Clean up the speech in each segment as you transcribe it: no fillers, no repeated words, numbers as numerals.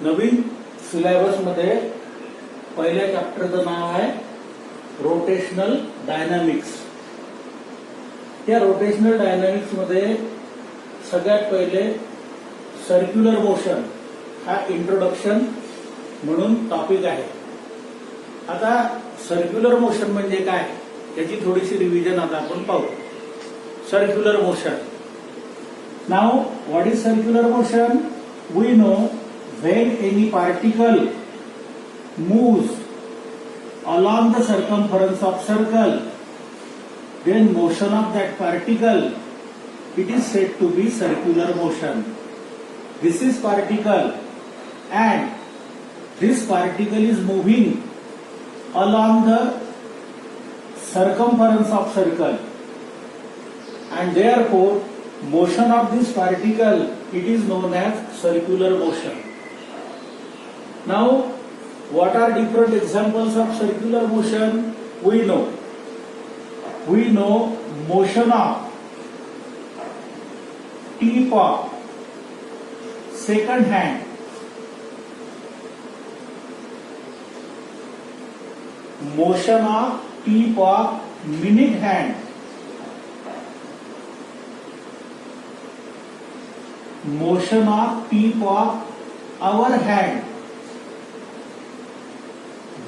नवीन syllabus मध्ये पहिल्या चॅप्टरचं नाव आहे रोटेशनल डायनामिक्स। या रोटेशनल डायनामिक्स मध्ये सगळ्यात पहिले सर्क्युलर मोशन हा इंट्रोडक्शन म्हणून टॉपिक आहे। आता सर्क्युलर मोशन म्हणजे काय याची थोडीशी रिव्हिजन आता आपण पाहू। Circular motion, now what is circular motion? We know when any particle moves along the circumference of circle, then motion of that particle, it is said to be circular motion. This is particle and this particle is moving along the circumference of circle, and therefore motion of this particle, it is known as circular motion. Now, what are different examples of circular motion? We know motion of tip of second hand, motion of tip of minute hand, motion of tip of hour hand.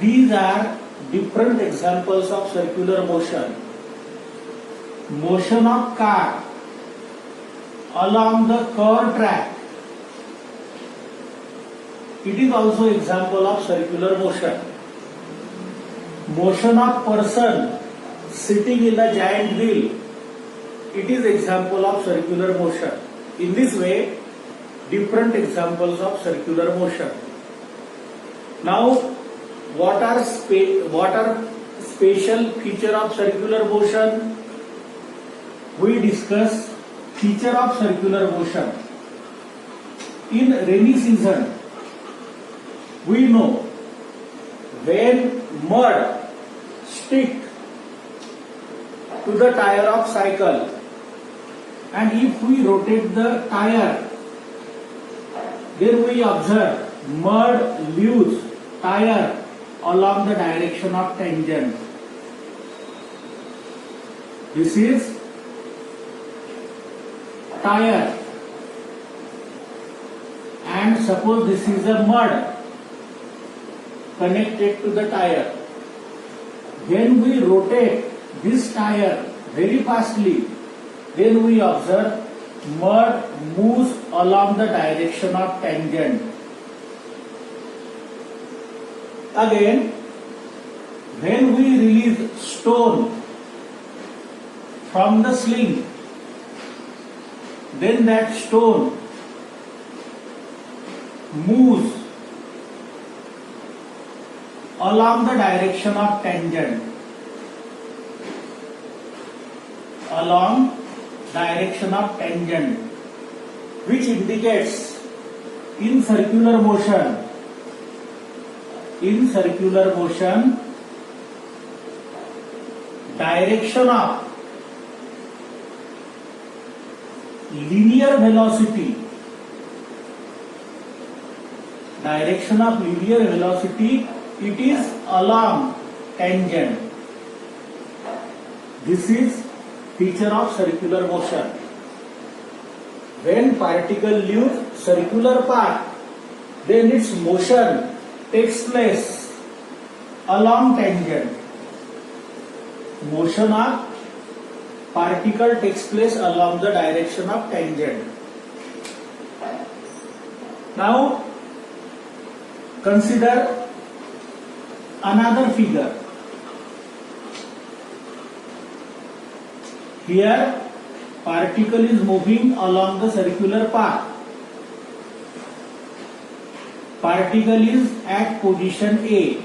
These are different examples of circular motion. Motion of car along the curved track, it is also example of circular motion. Motion of person sitting in a giant wheel, it is example of circular motion. In this way, different examples of circular motion. Now, what are special feature of circular motion? We discuss feature of circular motion. In rainy season, we know when mud stick to the tire of cycle, and if we rotate the tire, then we observe mud leaves tire along the direction of tangent. This is tire, and suppose this is a mud connected to the tire. When we rotate this tire very fastly, then we observe mud moves along the direction of tangent. Again, when we release stone from the sling, then that stone moves along the direction of tangent. Along direction of tangent, which indicates in circular motion, direction of linear velocity, it is along tangent. This is feature of circular motion. When particle leaves circular path, then its motion takes place along tangent. Motion of particle takes place along the direction of tangent. Now, consider another figure. Here, particle is moving along the circular path. Particle is at position A.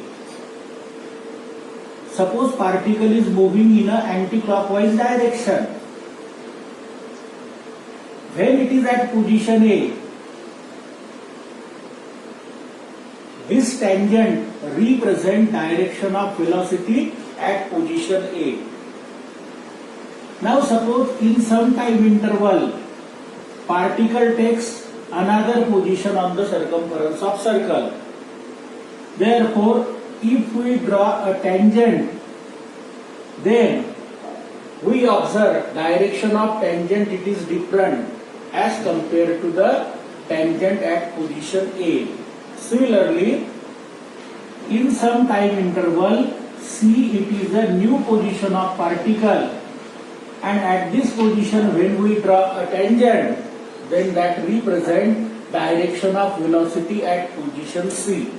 Suppose particle is moving in an anti-clockwise direction. When it is at position A, this tangent represents direction of velocity at position A. Now suppose in some time interval, particle takes another position on the circumference of circle. Therefore, if we draw a tangent, then we observe direction of tangent, it is different as compared to the tangent at position A. Similarly, in some time interval C, it is a new position of particle, and at this position when we draw a tangent, then that represents direction of velocity at position C.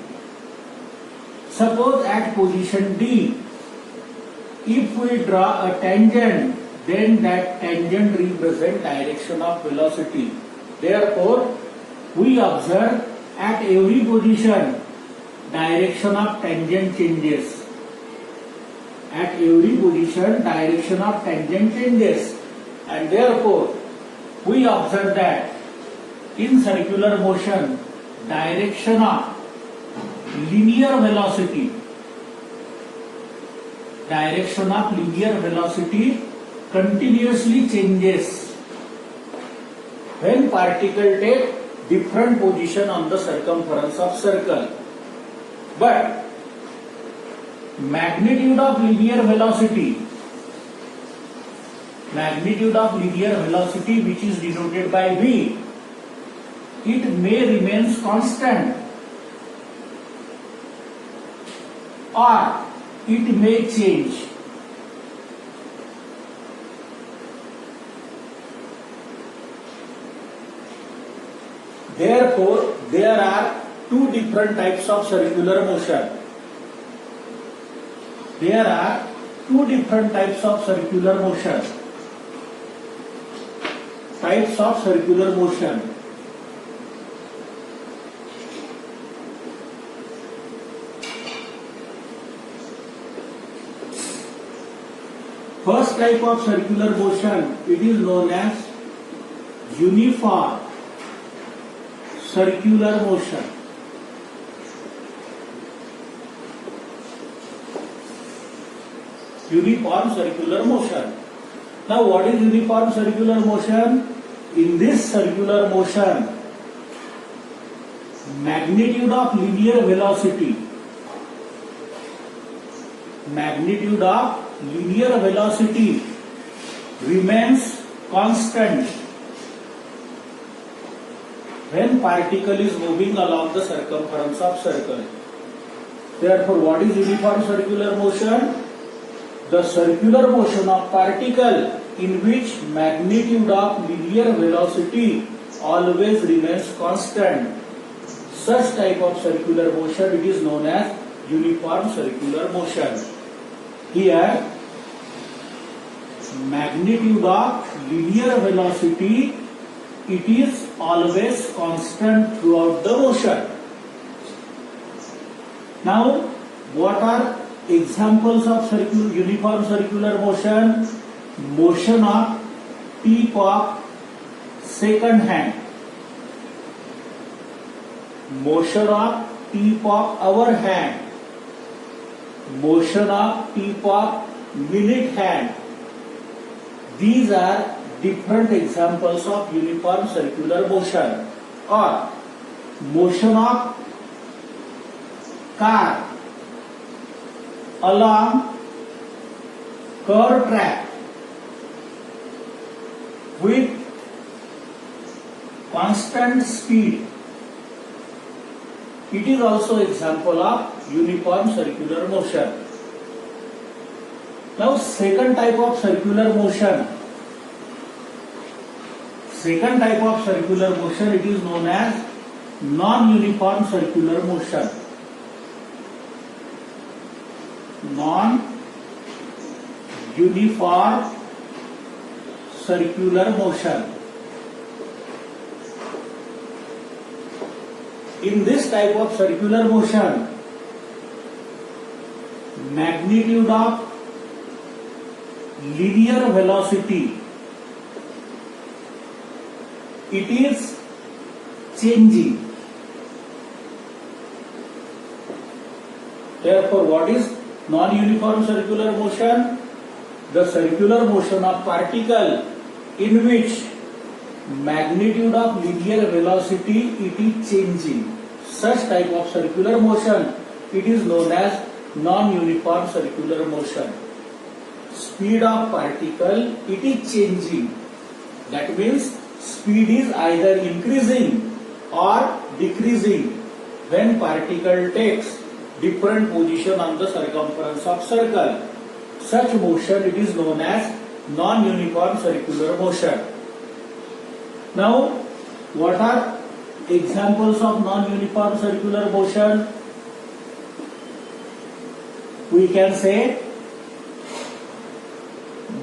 Suppose at position D, if we draw a tangent, then that tangent represents direction of velocity. Therefore, we observe at every position direction of tangent changes. At every position direction of tangent changes, and therefore we observe that in circular motion direction of linear velocity continuously changes when particle take different position on the circumference of circle. But magnitude of linear velocity which is denoted by v, it may remains constant or it may change. Therefore, there are two different types of circular motion. There are two different types of circular motion. Types of circular motion. First type of circular motion, it is known as uniform circular motion. Uniform circular motion. Now, what is uniform circular motion? In this circular motion, magnitude of linear velocity remains constant when particle is moving along the circumference of circle. Therefore, what is uniform circular motion? The circular motion of particle in which magnitude of linear velocity always remains constant. Such type of circular motion, it is known as uniform circular motion. Here, magnitude of linear velocity, it is always constant throughout the motion. Now, what are examples of uniform circular motion? Motion of tip of second hand, motion of tip of our hand, motion of tip of minute hand. These are different examples of uniform circular motion. Or motion of car along curved track with constant speed. It is also example of uniform circular motion. Now, second type of circular motion. Second type of circular motion, it is known as non-uniform circular motion. Non-uniform circular motion. In this type of circular motion, magnitude of linear velocity, it is changing. Therefore, what is non-uniform circular motion? The circular motion of particle in which magnitude of linear velocity, it is changing. Such type of circular motion, it is known as non-uniform circular motion. Speed of particle, it is changing. That means speed is either increasing or decreasing when particle takes different position on the circumference of circle. Such motion, it is known as non-uniform circular motion. Now, what are examples of non-uniform circular motion? We can say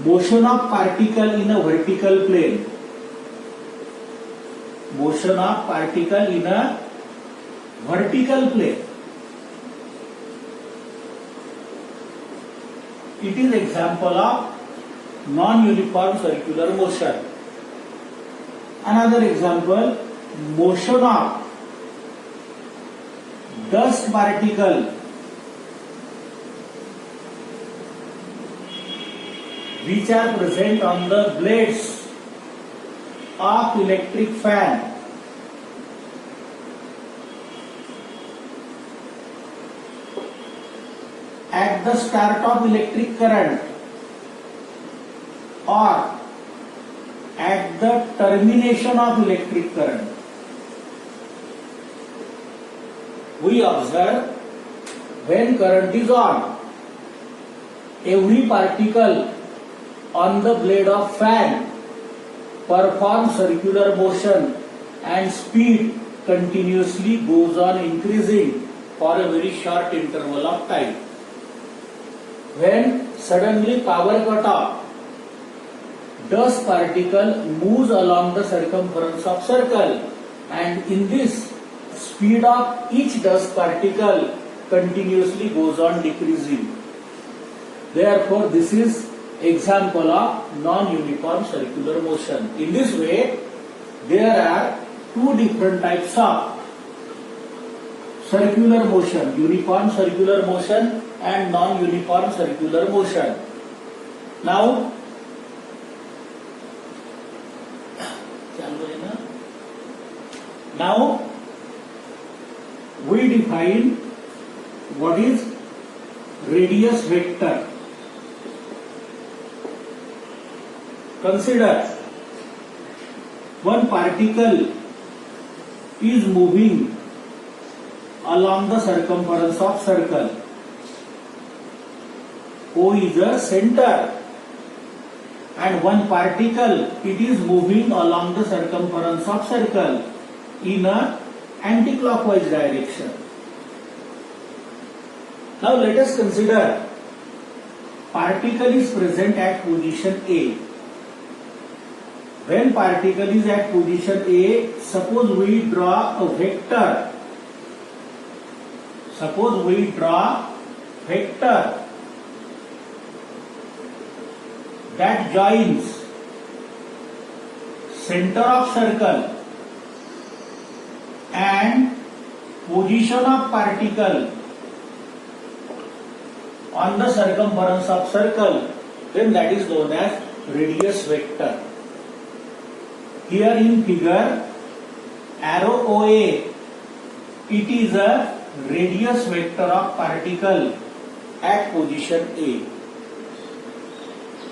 motion of particle in a vertical plane. Motion of particle in a vertical plane. It is example of non-uniform circular motion. Another example, motion of dust particle which are present on the blades of electric fan. At the start of electric current or at the termination of electric current, we observe when current is on, every particle on the blade of fan performs circular motion and speed continuously goes on increasing for a very short interval of time. When suddenly power cut off, dust particle moves along the circumference of circle, and in this speed of each dust particle continuously goes on decreasing. Therefore, this is example of non-uniform circular motion. In this way, there are two different types of circular motion, uniform circular motion and non-uniform circular motion. Now we define what is radius vector. Consider one particle is moving along the circumference of circle. O is a center, and one particle, it is moving along the circumference of circle in a anti-clockwise direction. Now let us consider particle is present at position A. When particle is at position A, suppose we draw a vector. Suppose we draw vector that joins center of circle and position of particle on the circumference of circle, then that is known as radius vector. Here in figure, arrow OA, it is a radius vector of particle at position A.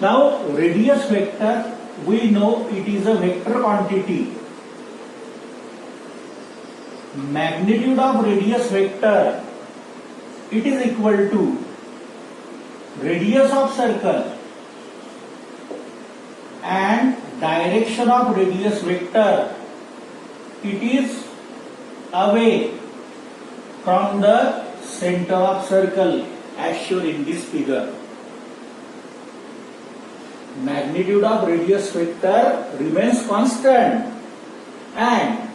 Now, radius vector, we know it is a vector quantity. Magnitude of radius vector, it is equal to radius of circle and direction of radius vector, it is away from the center of circle as shown in this figure. Magnitude of radius vector remains constant and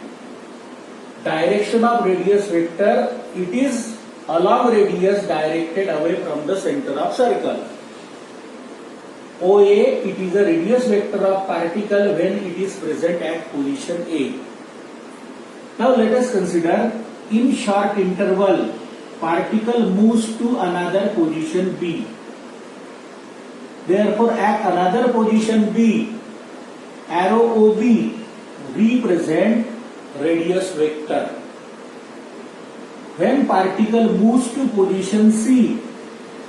direction of radius vector, it is along radius directed away from the center of circle. OA, it is a radius vector of particle when it is present at position A. Now let us consider in short interval, particle moves to another position B. Therefore, at another position B, arrow OB, represent radius vector. When particle moves to position C,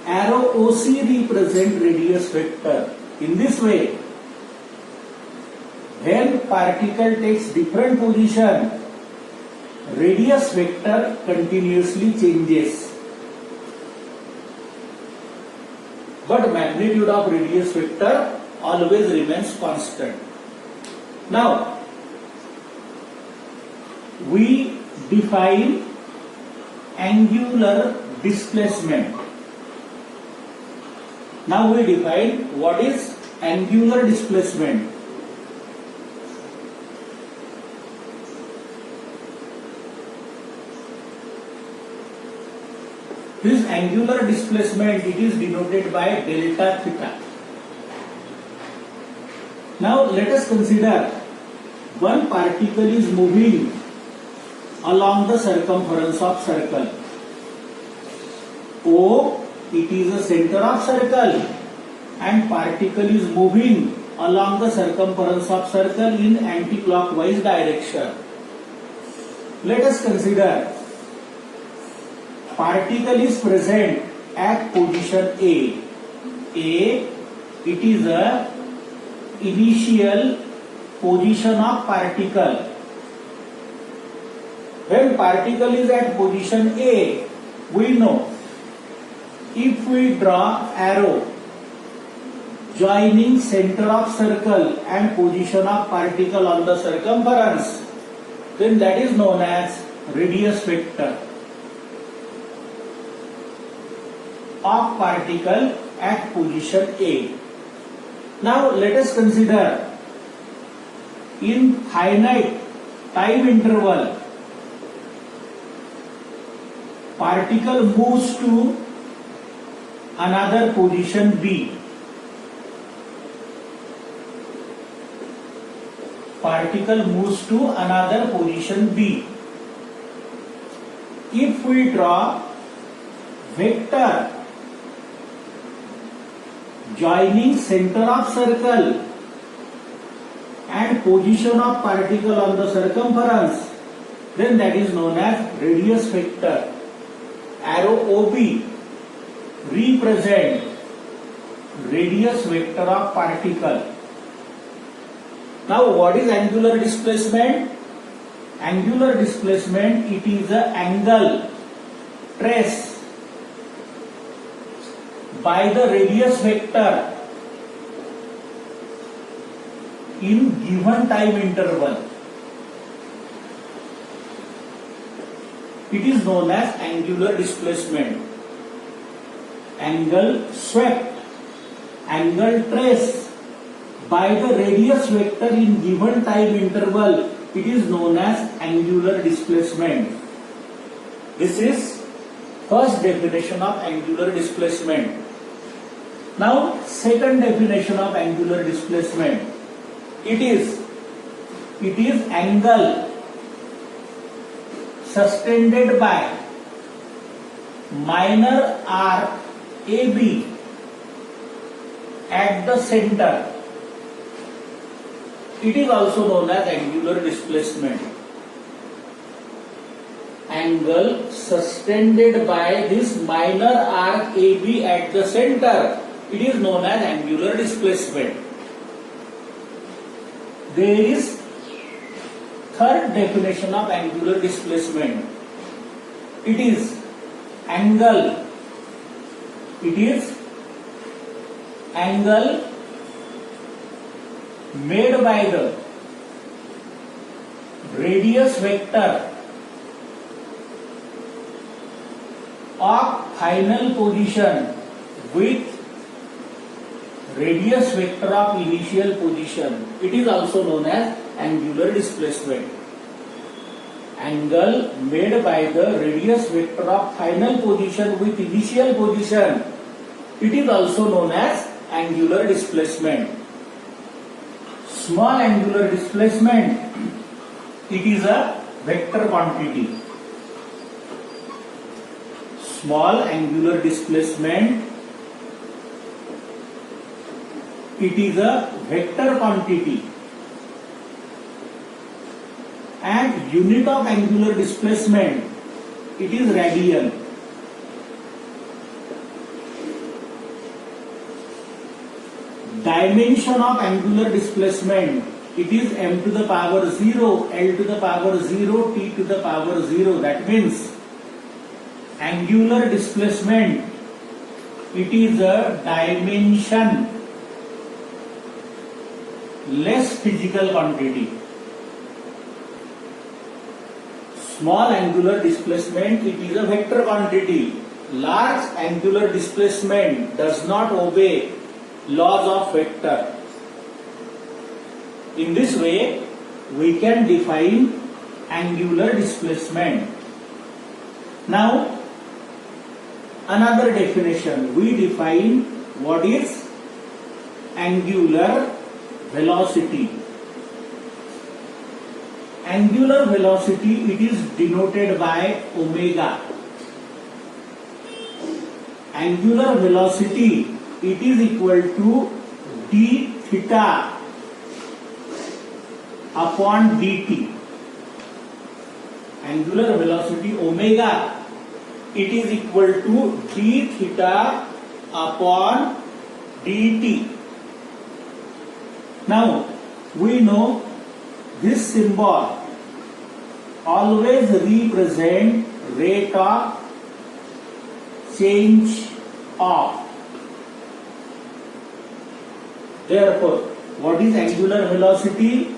arrow OC represent radius vector. In this way, when particle takes different position, radius vector continuously changes. But magnitude of radius vector always remains constant. Now, we define angular displacement. Now we define what is angular displacement. This angular displacement, it is denoted by delta theta. Now let us consider one particle is moving along the circumference of circle. O, it is the center of circle, and particle is moving along the circumference of circle in anti-clockwise direction. Let us consider particle is present at position A. A, it is the initial position of particle. When particle is at position A, we know if we draw arrow joining center of circle and position of particle on the circumference, then that is known as radius vector of particle at position A. Now let us consider in finite time interval, particle moves to another position B. Particle moves to another position B. If we draw vector joining center of circle and position of particle on the circumference, then that is known as radius vector. Arrow OB represent radius vector of particle. Now what is angular displacement? Angular displacement, it is the angle trace by the radius vector in given time interval. It is known as angular displacement. Angle swept, angle trace by the radius vector in given time interval, it is known as angular displacement. This is first definition of angular displacement. Now second definition of angular displacement, it is angle sustained by minor arc AB at the center. It is also known as angular displacement. Angle sustained by this minor arc AB at the center, it is known as angular displacement. There is third definition of angular displacement. It is angle made by the radius vector of final position with radius vector of initial position. It is also known as angular displacement. Angle made by the radius vector of final position with initial position, it is also known as angular displacement. Small angular displacement, it is a vector quantity. Small angular displacement, it is a vector quantity. and unit of angular displacement, it is radian. Dimension of angular displacement, it is m to the power 0, l to the power 0, t to the power 0. That means angular displacement, it is a dimension less physical quantity. Small angular displacement, it is a vector quantity. Large angular displacement does not obey laws of vector. In this way, we can define angular displacement. Now, another definition, we define what is angular velocity. Angular velocity, it is denoted by omega. Angular velocity, it is equal to d theta upon dt. Angular velocity omega, it is equal to d theta upon dt. Now, we know this symbol always represent rate of change of. Therefore, what is angular velocity?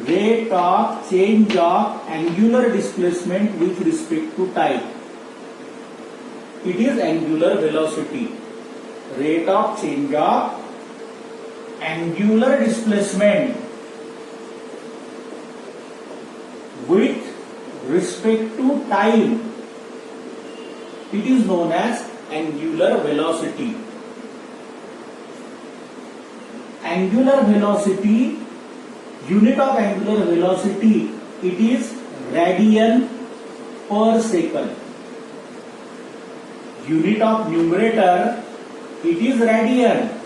Rate of change of angular displacement with respect to time. It is angular velocity. Rate of change of angular displacement with respect to time. It is known as angular velocity. Angular velocity, unit of angular velocity, it is radian per second. Unit of numerator, it is radian,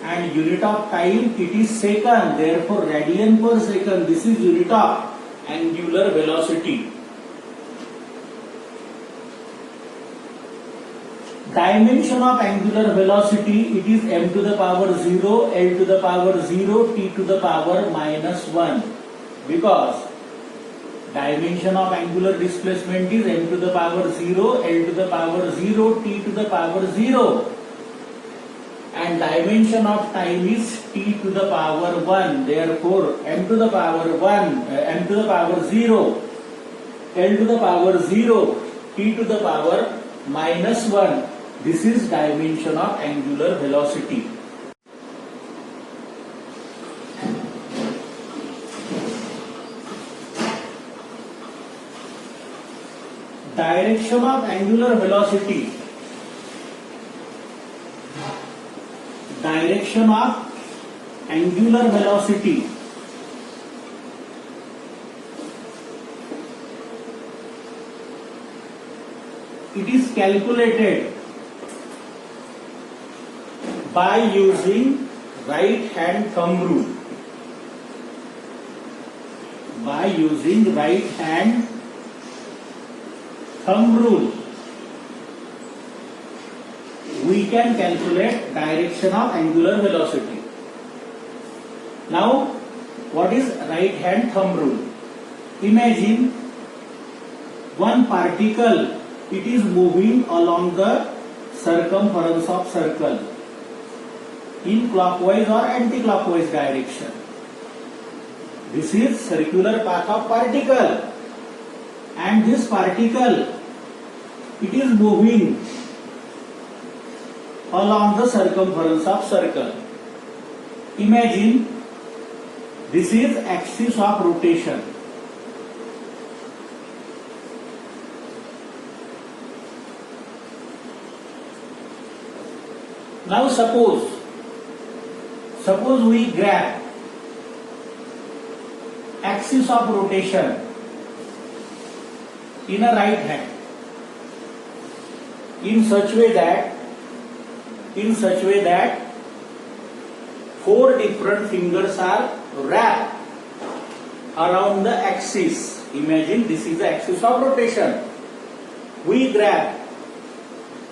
and unit of time, it is second. Therefore, radian per second, this is unit of angular velocity. Dimension of angular velocity, it is m to the power 0, l to the power 0, t to the power minus 1. Because dimension of angular displacement is m to the power 0, l to the power 0, t to the power 0. And dimension of time is t to the power 1. Therefore, m to the power 1, m to the power 0, l to the power 0, t to the power minus 1. This is dimension of angular velocity. Direction of angular velocity. Direction of angular velocity. It is calculated by using right hand thumb rule. By using right hand thumb rule, we can calculate direction of angular velocity. Now, what is right hand thumb rule? Imagine one particle, it is moving along the circumference of circle in clockwise or anti-clockwise direction. This is circular path of particle, and this particle, it is moving along the circumference of circle. Imagine this is axis of rotation. Now suppose we grab axis of rotation in a right hand in such way that 4 different fingers are wrapped around the axis. Imagine this is the axis of rotation. We grab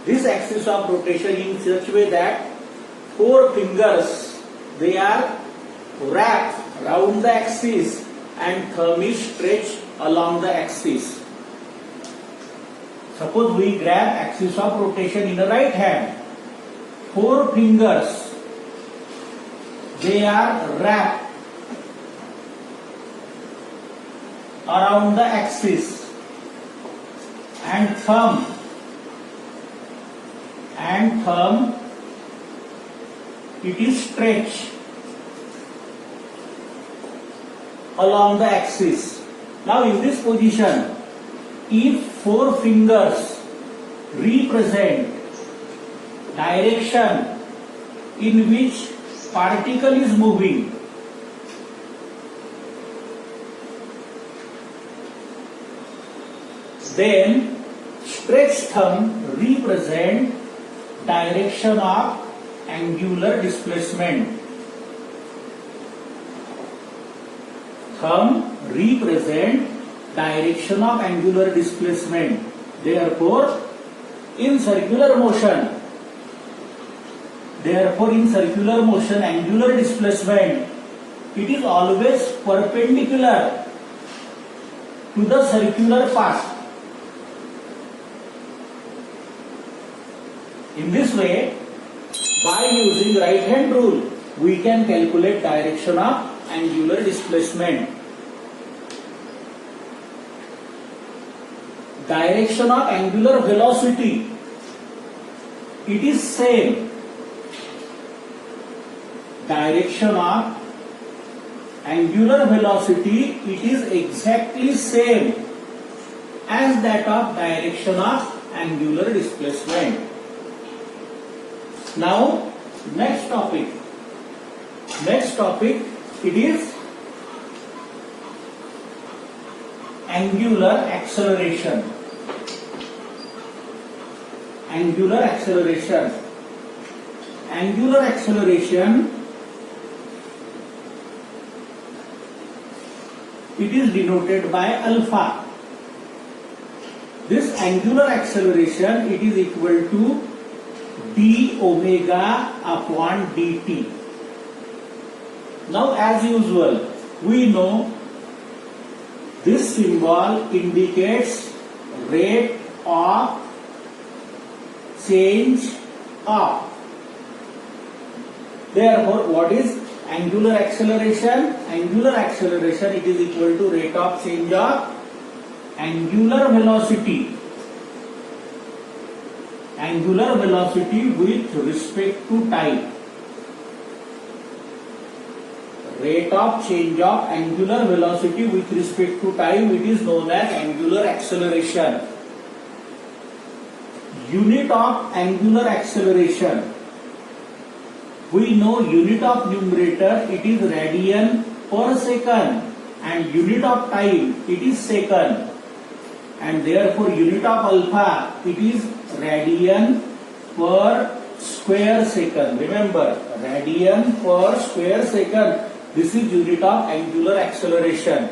this axis of rotation in such way that four fingers, they are wrapped around the axis and thumb is stretched along the axis. Suppose we grab axis of rotation in the right hand. Four fingers, they are wrapped around the axis and thumb it is stretched along the axis. Now in this position, if four fingers represent direction in which particle is moving, then stretched thumb represent direction of angular displacement. Thumb represent direction of angular displacement. Therefore, in circular motion, angular displacement, it is always perpendicular to the circular path. In this way, by using right hand rule, we can calculate direction of angular displacement. Direction of angular velocity, it is same. Direction of angular velocity, it is exactly same as that of direction of angular displacement. Now, next topic, it is angular acceleration. Angular acceleration, it is denoted by alpha. This angular acceleration, it is equal to d omega upon dt. Now, as usual, we know this symbol indicates rate of change of. Therefore, what is angular acceleration? Angular acceleration, it is equal to rate of change of angular velocity. Angular velocity with respect to time. Rate of change of angular velocity with respect to time, it is known as angular acceleration. Unit of angular acceleration, we know unit of numerator, it is radian per second, and unit of time, it is second, and therefore unit of alpha, it is radian per square second. Remember, radian per square second, this is unit of angular acceleration.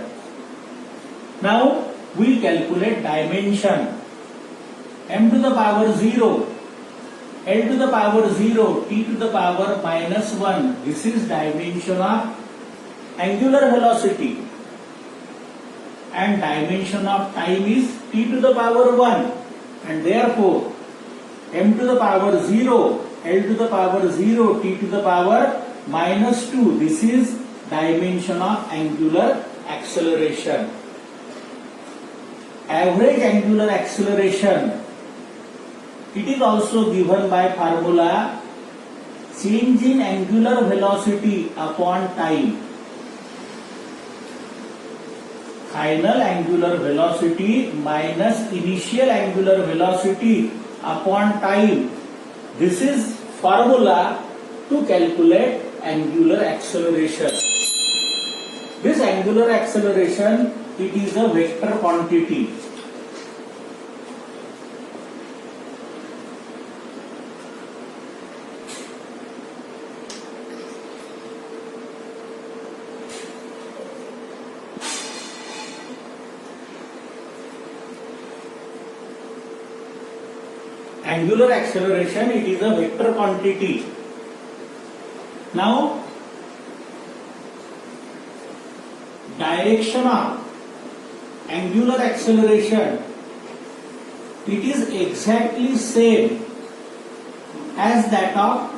Now we calculate dimension. M to the power 0, L to the power 0, T to the power minus 1. This is dimension of angular velocity. And dimension of time is T to the power 1. And therefore, M to the power 0, L to the power 0, T to the power minus 2. This is dimension of angular acceleration. Average angular acceleration, it is also given by formula change in angular velocity upon time. Final angular velocity minus initial angular velocity upon time. This is formula to calculate angular acceleration. This angular acceleration, it is a vector quantity. angular acceleration, it is a vector quantity. Now, direction of angular acceleration, it is exactly same as that of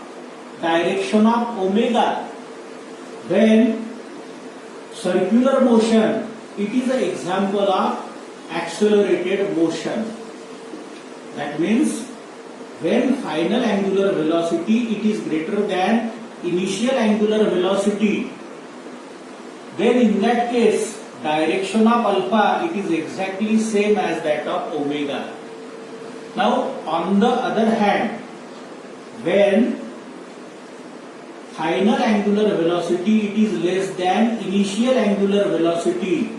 direction of omega. When circular motion, it is an example of accelerated motion. That means when final angular velocity it is greater than initial angular velocity, then in that case direction of alpha, it is exactly same as that of omega. Now on the other hand, when final angular velocity it is less than initial angular velocity,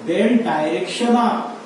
then direction of